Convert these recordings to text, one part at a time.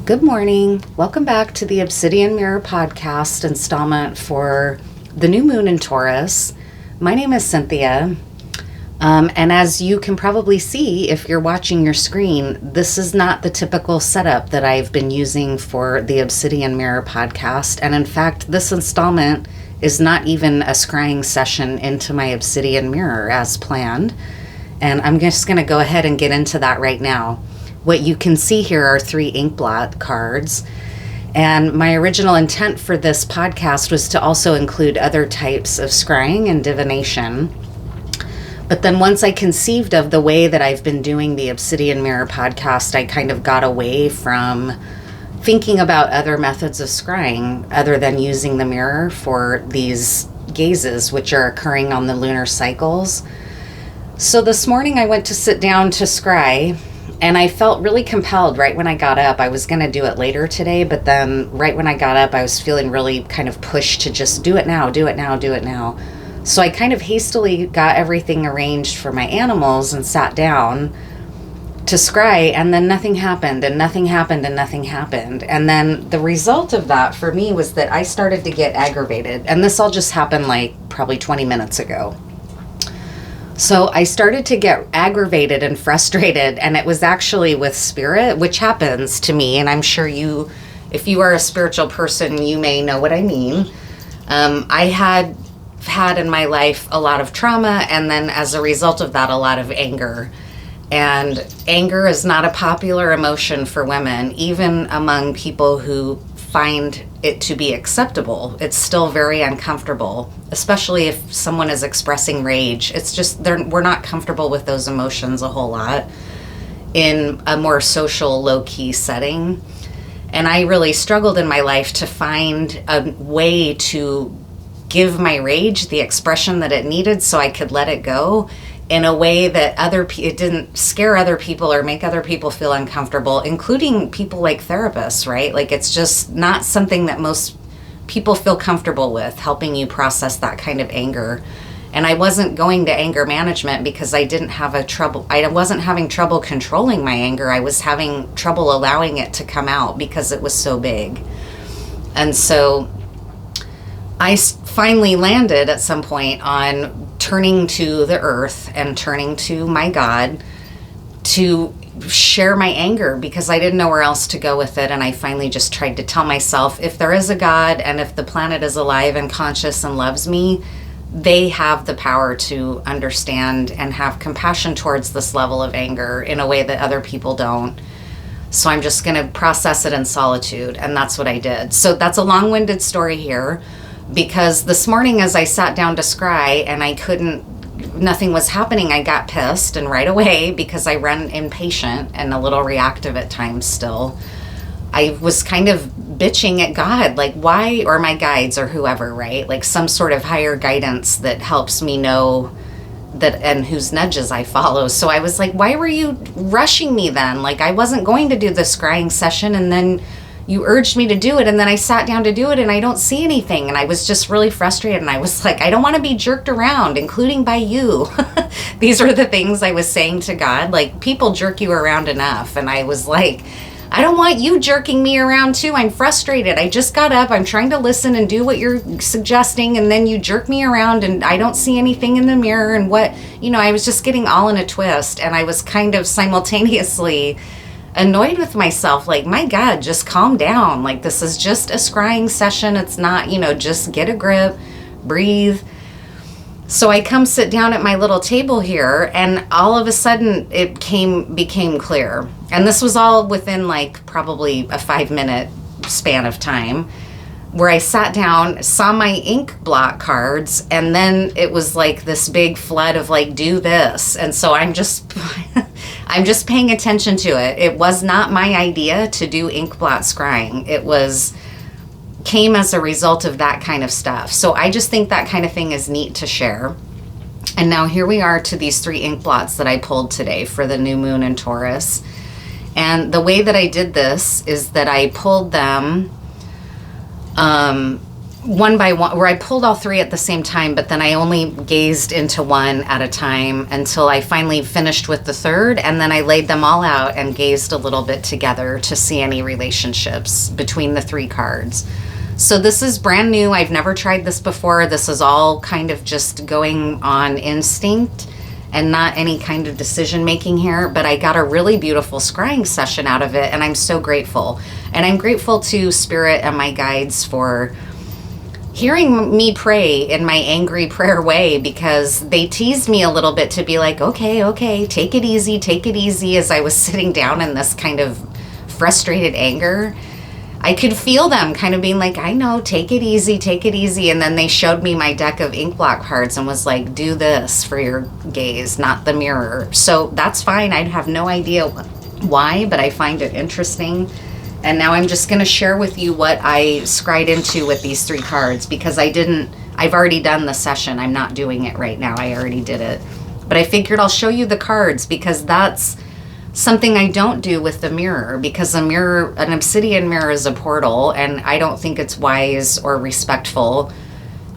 Good morning. Welcome back to the Obsidian Mirror podcast installment for the new moon in Taurus. My name is Cynthia. And as you can probably see if you're watching your screen, this is not the typical setup that I've been using for the Obsidian Mirror podcast. And in fact, this installment is not even a scrying session into my Obsidian Mirror as planned. And I'm just going to go ahead and get into that right now. What you can see here are 3 ink blot cards. And my original intent for this podcast was to also include other types of scrying and divination. But then once I conceived of the way that I've been doing the Obsidian Mirror podcast, I kind of got away from thinking about other methods of scrying other than using the mirror for these gazes, which are occurring on the lunar cycles. So this morning I went to sit down to scry, and I felt really compelled right when I got up. I was going to do it later today, but then right when I got up, I was feeling really kind of pushed to just do it now, do it now, do it now. So I kind of hastily got everything arranged for my animals and sat down to scry, and then nothing happened, and nothing happened, and nothing happened. And then the result of that for me was that I started to get aggravated. And this all just happened like probably 20 minutes ago. So I started to get aggravated and frustrated, and it was actually with spirit, which happens to me. And I'm sure you, if you are a spiritual person, you may know what I mean. I had in my life a lot of trauma, and then as a result of that, a lot of anger. And anger is not a popular emotion for women, even among people who find it to be acceptable. It's still very uncomfortable, especially if someone is expressing rage. It's just, we're not comfortable with those emotions a whole lot in a more social, low-key setting. And I really struggled in my life to find a way to give my rage the expression that it needed so I could let it go in a way that it didn't scare other people or make other people feel uncomfortable, including people like therapists, right? Like, it's just not something that most people feel comfortable with, helping you process that kind of anger. And I wasn't going to anger management because I wasn't having trouble controlling my anger. I was having trouble allowing it to come out because it was so big. And so I finally landed at some point on turning to the earth and turning to my God to share my anger, because I didn't know where else to go with it. And I finally just tried to tell myself, if there is a God and if the planet is alive and conscious and loves me, they have the power to understand and have compassion towards this level of anger in a way that other people don't. So I'm just going to process it in solitude. And that's what I did. So that's a long-winded story here, because this morning as I sat down to scry and nothing was happening, I got pissed, and right away, because I run impatient and a little reactive at times still, I was kind of bitching at God, like, why, or my guides or whoever, right? Like some sort of higher guidance that helps me know that, and whose nudges I follow. So I was like, why were you rushing me then? Like, I wasn't going to do the scrying session, and then you urged me to do it, and then I sat down to do it, and I don't see anything. And I was just really frustrated, and I was like, I don't want to be jerked around, including by you. These are the things I was saying to God, like, people jerk you around enough. And I was like, I don't want you jerking me around too. I'm frustrated. I just got up. I'm trying to listen and do what you're suggesting, and then you jerk me around, and I don't see anything in the mirror. And I was just getting all in a twist, and I was kind of simultaneously annoyed with myself, like, my God, just calm down. Like, this is just a scrying session. It's not, just get a grip, breathe. So I come sit down at my little table here, and all of a sudden it became clear. And this was all within like probably a 5-minute span of time, where I sat down, saw my ink blot cards, and then it was like this big flood of like, do this. And so I'm just paying attention to it. It was not my idea to do ink blot scrying. It came as a result of that kind of stuff. So I just think that kind of thing is neat to share. And now here we are to these 3 ink blots that I pulled today for the new moon in Taurus. And the way that I did this is that I pulled them one by one, where I pulled all three at the same time, but then I only gazed into one at a time until I finally finished with the third, and then I laid them all out and gazed a little bit together to see any relationships between the three cards. So this is brand new. I've never tried this before. This is all kind of just going on instinct and not any kind of decision making here, but I got a really beautiful scrying session out of it, and I'm so grateful. And I'm grateful to Spirit and my guides for hearing me pray in my angry prayer way, because they teased me a little bit to be like, okay, take it easy, as I was sitting down in this kind of frustrated anger. I could feel them kind of being like, I know, take it easy. And then they showed me my deck of ink blot cards and was like, do this for your gaze, not the mirror. So that's fine. I'd have no idea why, but I find it interesting. And now I'm just going to share with you what I scryed into with these three cards, because I've already done the session. I'm not doing it right now. I already did it. But I figured I'll show you the cards, because that's something I don't do with the mirror, because an obsidian mirror is a portal, and I don't think it's wise or respectful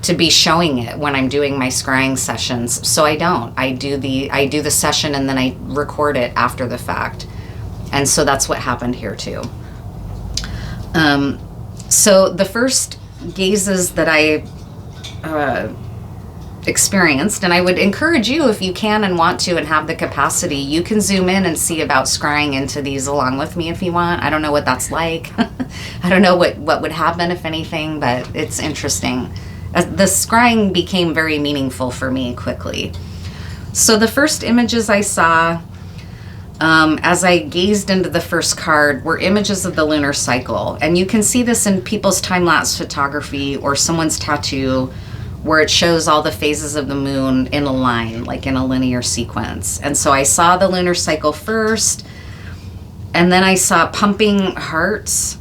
to be showing it when I'm doing my scrying sessions. So I don't. I do the session and then I record it after the fact. And so that's what happened here too. So the first gazes that I experienced, and I would encourage you, if you can and want to and have the capacity, you can zoom in and see about scrying into these along with me if you want. I don't know what that's like. I don't know what would happen, if anything, but it's interesting. The scrying became very meaningful for me quickly. So the first images I saw as I gazed into the first card were images of the lunar cycle. And you can see this in people's time-lapse photography or someone's tattoo, where it shows all the phases of the moon in a line, like in a linear sequence. And so I saw the lunar cycle first, and then I saw pumping hearts.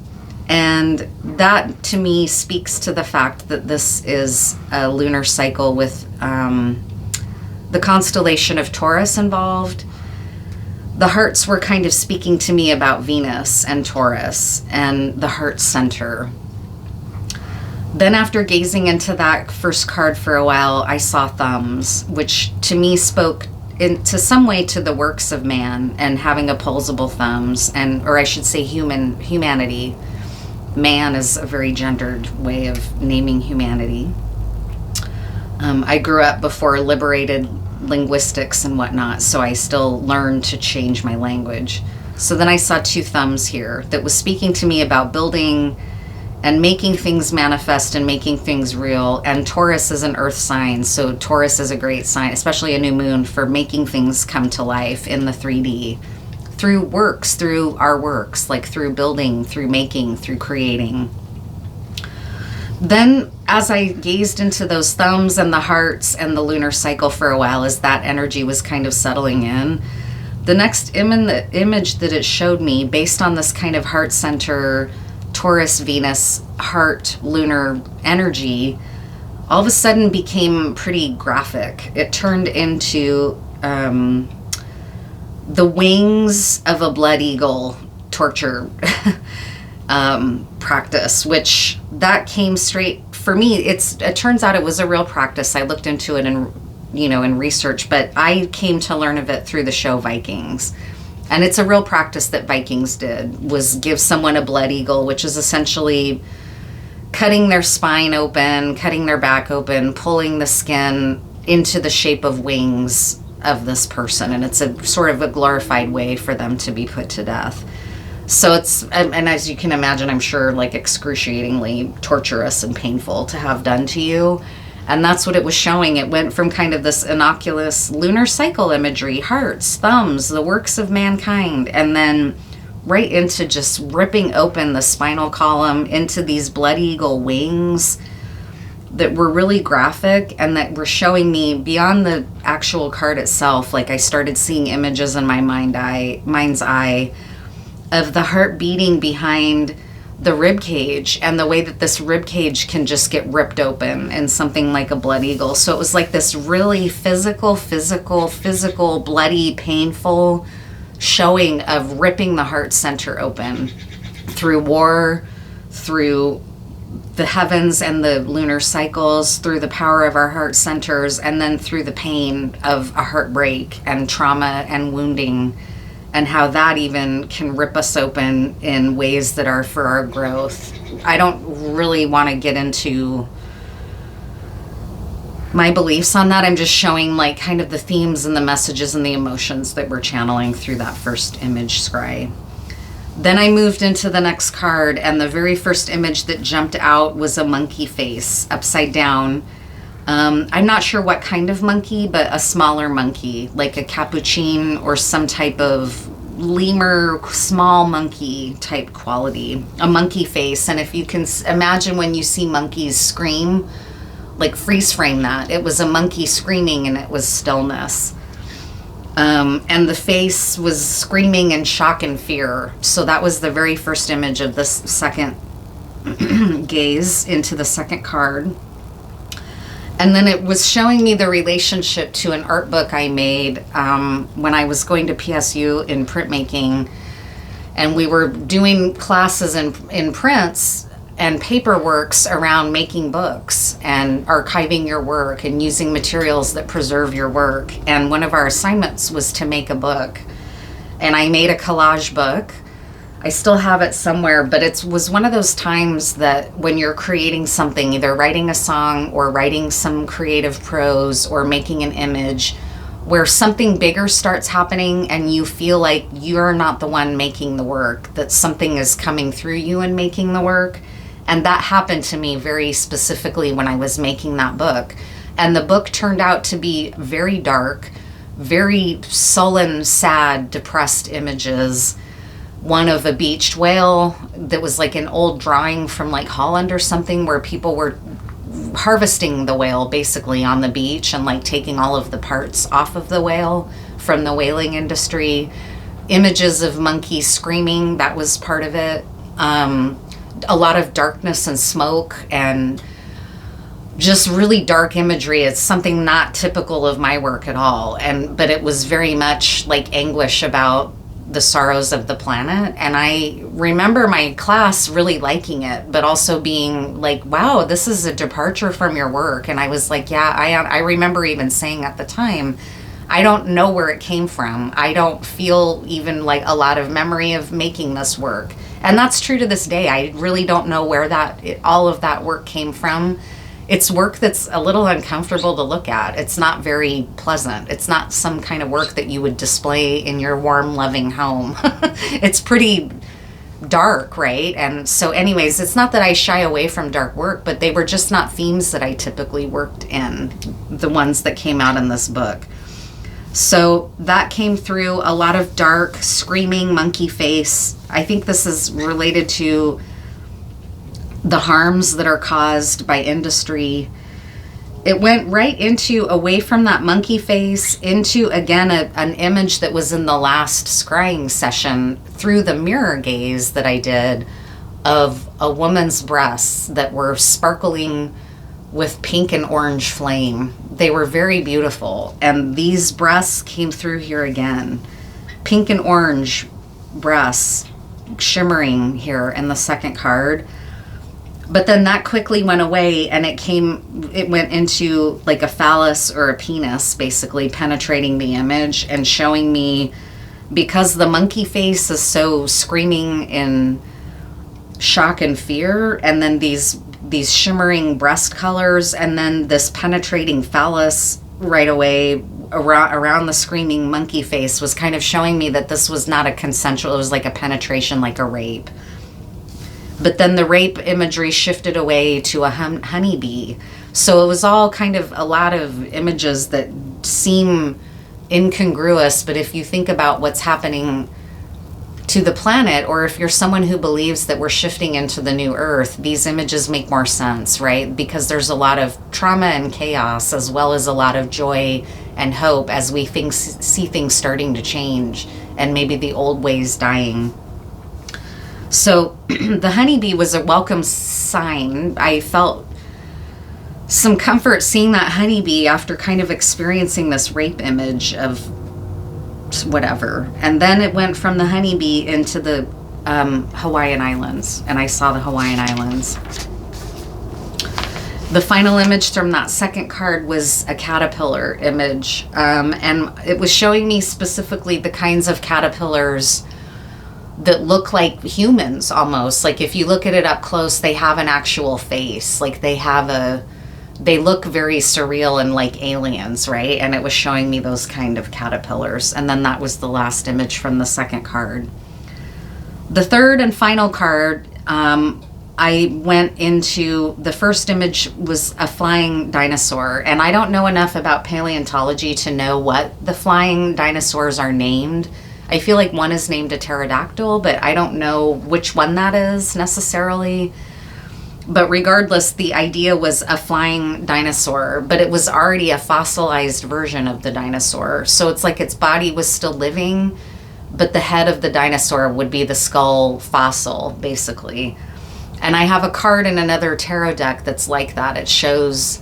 And that to me speaks to the fact that this is a lunar cycle with the constellation of Taurus involved. The hearts were kind of speaking to me about Venus and Taurus and the heart center. Then after gazing into that first card for a while, I saw thumbs, which to me spoke into some way to the works of man and having opposable thumbs, or I should say humanity. Man is a very gendered way of naming humanity. I grew up before liberated linguistics and whatnot, so I still learned to change my language. So then I saw two thumbs here that was speaking to me about building and making things manifest and making things real. And Taurus is an earth sign, so Taurus is a great sign, especially a new moon, for making things come to life in the 3D through our works, like through building, through making, through creating. Then as I gazed into those thumbs and the hearts and the lunar cycle for a while, as that energy was kind of settling in, the next image that it showed me, based on this kind of heart center, Taurus, Venus, heart, lunar energy, all of a sudden became pretty graphic. It turned into the wings of a blood eagle torture practice, which that came straight for me. It turns out it was a real practice. I looked into it in research, but I came to learn of it through the show Vikings. And it's a real practice that Vikings did, was give someone a blood eagle, which is essentially cutting their spine open, cutting their back open, pulling the skin into the shape of wings of this person. And it's a sort of a glorified way for them to be put to death. So it's, and as you can imagine, I'm sure, like excruciatingly torturous and painful to have done to you. And that's what it was showing. It went from kind of this innocuous lunar cycle imagery, hearts, thumbs, the works of mankind, and then right into just ripping open the spinal column into these blood eagle wings that were really graphic and that were showing me beyond the actual card itself. Like I started seeing images in my mind's eye of the heart beating behind the rib cage, and the way that this rib cage can just get ripped open in something like a blood eagle. So it was like this really physical, bloody, painful showing of ripping the heart center open through war, through the heavens and the lunar cycles, through the power of our heart centers, and then through the pain of a heartbreak and trauma and wounding, and how that even can rip us open in ways that are for our growth. I don't really want to get into my beliefs on that. I'm just showing like kind of the themes and the messages and the emotions that we're channeling through that first image scry. Then I moved into the next card, and the very first image that jumped out was a monkey face upside down. I'm not sure what kind of monkey, but a smaller monkey, like a capuchin or some type of lemur, small monkey type quality, a monkey face. And if you can imagine when you see monkeys scream, like freeze frame that, it was a monkey screaming and it was stillness. And the face was screaming in shock and fear. So that was the very first image of this second gaze into the second card. And then it was showing me the relationship to an art book I made when I was going to PSU in printmaking. And we were doing classes in prints and paperworks around making books and archiving your work and using materials that preserve your work. And one of our assignments was to make a book. And I made a collage book. I still have it somewhere, but it was one of those times that when you're creating something, either writing a song or writing some creative prose or making an image, where something bigger starts happening and you feel like you're not the one making the work, that something is coming through you and making the work. And that happened to me very specifically when I was making that book. And the book turned out to be very dark, very sullen, sad, depressed images. One of a beached whale that was like an old drawing from like Holland or something, where people were harvesting the whale basically on the beach and like taking all of the parts off of the whale from the whaling industry. Images of monkeys screaming, that was part of it. A lot of darkness and smoke and just really dark imagery. It's something not typical of my work at all. But it was very much like anguish about the sorrows of the planet. And I remember my class really liking it, but also being like, wow, this is a departure from your work. And I was like, yeah, I remember even saying at the time, I don't know where it came from. I don't feel even like a lot of memory of making this work. And that's true to this day. I really don't know where all of that work came from. It's work that's a little uncomfortable to look at. It's not very pleasant. It's not some kind of work that you would display in your warm, loving home. It's pretty dark, right? And so anyways, it's not that I shy away from dark work, but they were just not themes that I typically worked in, the ones that came out in this book. So that came through, a lot of dark, screaming monkey face. I think this is related to the harms that are caused by industry. It went right into, away from that monkey face, into, again, an image that was in the last scrying session through the mirror gaze that I did of a woman's breasts that were sparkling with pink and orange flame. They were very beautiful. And these breasts came through here again. Pink and orange breasts shimmering here in the second card. But then that quickly went away, and it went into like a phallus or a penis basically penetrating the image and showing me, because the monkey face is so screaming in shock and fear, and then these shimmering breast colors, and then this penetrating phallus right away around the screaming monkey face was kind of showing me that this was not a consensual, it was like a penetration, like a rape. But then the rape imagery shifted away to a honeybee. So it was all kind of a lot of images that seem incongruous, but if you think about what's happening to the planet, or if you're someone who believes that we're shifting into the new earth, these images make more sense, right? Because there's a lot of trauma and chaos, as well as a lot of joy and hope as we see things starting to change and maybe the old ways dying. So the honeybee was a welcome sign. I felt some comfort seeing that honeybee after kind of experiencing this rape image of whatever. And then it went from the honeybee into the Hawaiian Islands, and I saw the Hawaiian Islands. The final image from that second card was a caterpillar image, and it was showing me specifically the kinds of caterpillars that look like humans almost. Like if you look at it up close, they have an actual face. Like they look very surreal and like aliens, right? And it was showing me those kind of caterpillars. And then that was the last image from the second card. The third and final card, I went into, the first image was a flying dinosaur, and I don't know enough about paleontology to know what the flying dinosaurs are named. I feel like one is named a pterodactyl, but I don't know which one that is necessarily. But regardless, the idea was a flying dinosaur, but it was already a fossilized version of the dinosaur. So it's like its body was still living, but the head of the dinosaur would be the skull fossil, basically. And I have a card in another tarot deck that's like that. It shows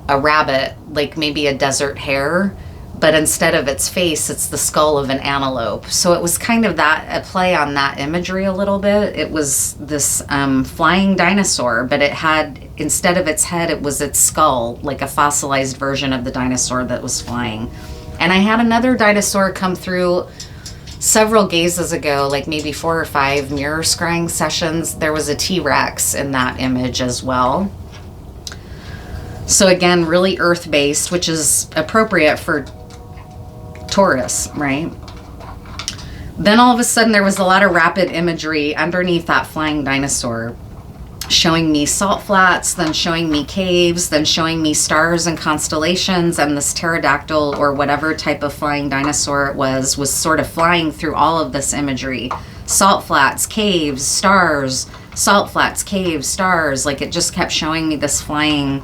a rabbit, like maybe a desert hare, but instead of its face, it's the skull of an antelope. So it was kind of a play on that imagery a little bit. It was this flying dinosaur, but it had, instead of its head, it was its skull, like a fossilized version of the dinosaur that was flying. And I had another dinosaur come through several gazes ago, like maybe 4 or 5 mirror scrying sessions. There was a T-Rex in that image as well. So again, really earth-based, which is appropriate for Taurus, right? Then all of a sudden there was a lot of rapid imagery underneath that flying dinosaur, showing me salt flats, then showing me caves, then showing me stars and constellations, and this pterodactyl or whatever type of flying dinosaur it was sort of flying through all of this imagery. Salt flats, caves, stars, salt flats, caves, stars. Like it just kept showing me this flying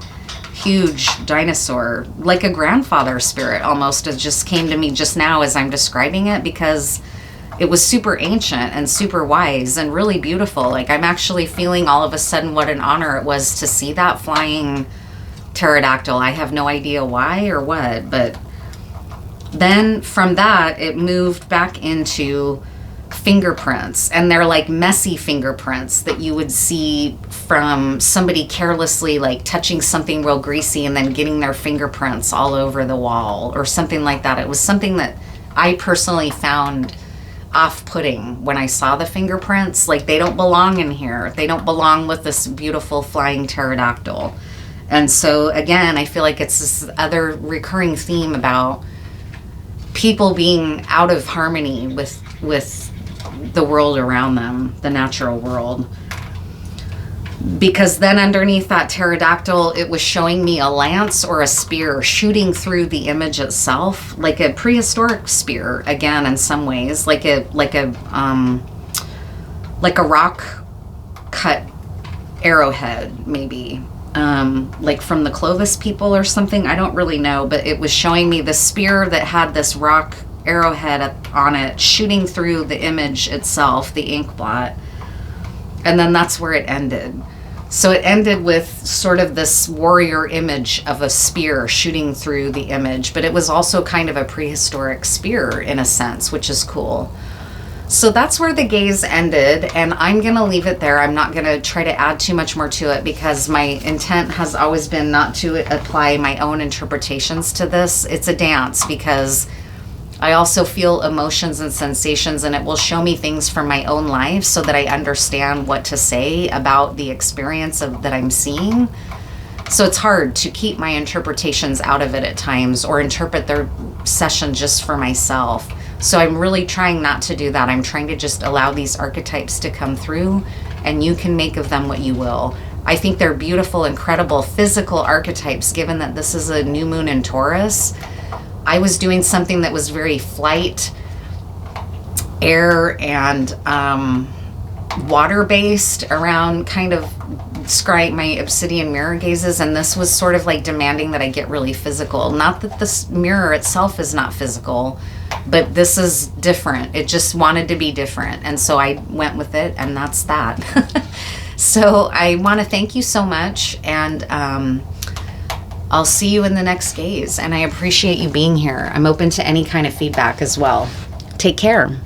huge dinosaur, like a grandfather spirit almost. It just came to me just now as I'm describing it, because it was super ancient and super wise and really beautiful. Like I'm actually feeling all of a sudden what an honor it was to see that flying pterodactyl. I have no idea why or what, but then from that it moved back into fingerprints, and they're like messy fingerprints that you would see from somebody carelessly like touching something real greasy and then getting their fingerprints all over the wall or something like that. It was something that I personally found off-putting when I saw the fingerprints. Like they don't belong in here. They don't belong with this beautiful flying pterodactyl. And so again, I feel like it's this other recurring theme about people being out of harmony with the world around them, the natural world. Because then underneath that pterodactyl, it was showing me a lance or a spear shooting through the image itself, like a prehistoric spear, again, in some ways, like a rock cut arrowhead, maybe, like from the Clovis people or something. I don't really know, but it was showing me the spear that had this rock arrowhead on it shooting through the image itself, the ink blot. And then that's where it ended. So it ended with sort of this warrior image of a spear shooting through the image, but it was also kind of a prehistoric spear in a sense, which is cool. So that's where the gaze ended, and I'm going to leave it there. I'm not going to try to add too much more to it, because my intent has always been not to apply my own interpretations to this. It's a dance, because I also feel emotions and sensations, and it will show me things from my own life so that I understand what to say about the experience that I'm seeing. So it's hard to keep my interpretations out of it at times, or interpret their session just for myself. So I'm really trying not to do that. I'm trying to just allow these archetypes to come through, and you can make of them what you will. I think they're beautiful, incredible physical archetypes, given that this is a new moon in Taurus. I was doing something that was very flight, air, and water-based around kind of scrying my obsidian mirror gazes, and this was sort of like demanding that I get really physical. Not that this mirror itself is not physical, but this is different. It just wanted to be different, and so I went with it, and that's that. So I want to thank you so much, and I'll see you in the next gaze, and I appreciate you being here. I'm open to any kind of feedback as well. Take care.